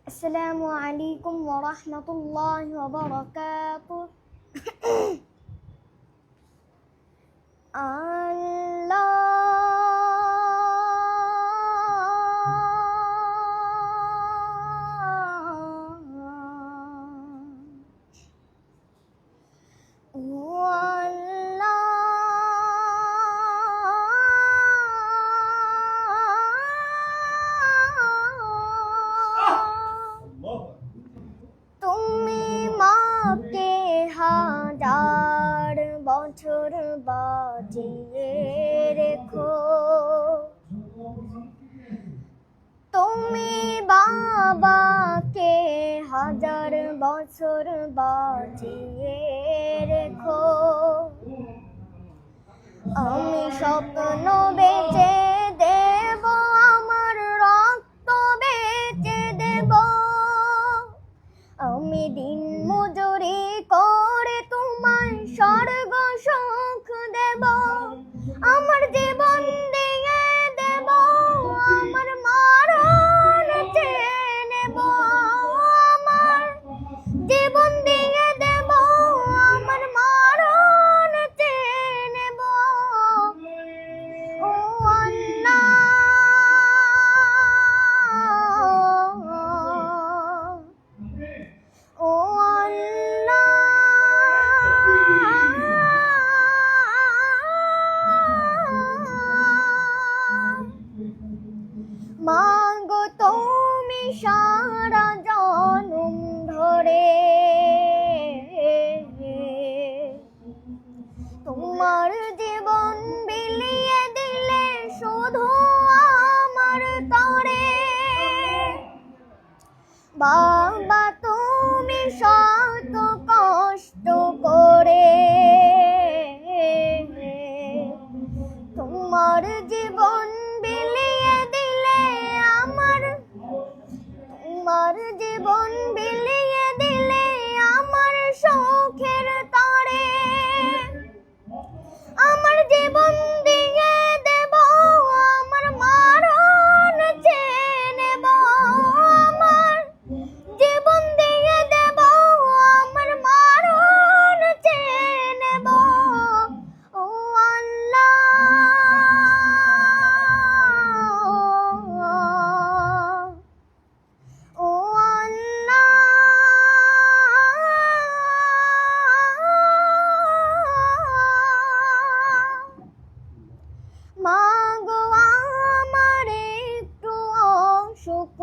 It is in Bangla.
আসসালামু আলাইকুম ওয়া রাহমাতুল্লাহি ওয়া বারাকাতুহু। তুমি মাকে হাজার বছর বাঁচিয়ে রেখো, তুমি বাবাকে হাজার বছর বাঁচিয়ে রেখো। আমি স্বপ্ন বেঁচে দেব, আমার রক্ত বেঁচে দেব, আমি দিন মজুরি করে তোমায় স্বর্গ সুখ দেব, আমার জীবন দিয়ে দেব, আমার মরণ চেয়ে নেব, আমার জীবন দিয়ে দেব, আমার মরণ চেয়ে নেব। ও আল্লাহ, ও আল্লাহ, মাগো তুমি সারা জনম ধরে তোমার জীবন বিলিয়ে দিলে শুধু আমার তরে। বাবা তুমি শত কষ্ট করে তোমার জীবন বিলিয়ে দিলে আমার, তোমার জীবন বিলিয়ে দিলে আমার সুখের তরে, আমার জীবন দিয়ে দেব, আমার মরণ চেয়ে নেব, আমার জীবন দিয়ে দেব, আমার মরণ চেয়ে নেব। ও আল্লাহ, ও আল্লাহ, মাগো আমার একটু অসুখ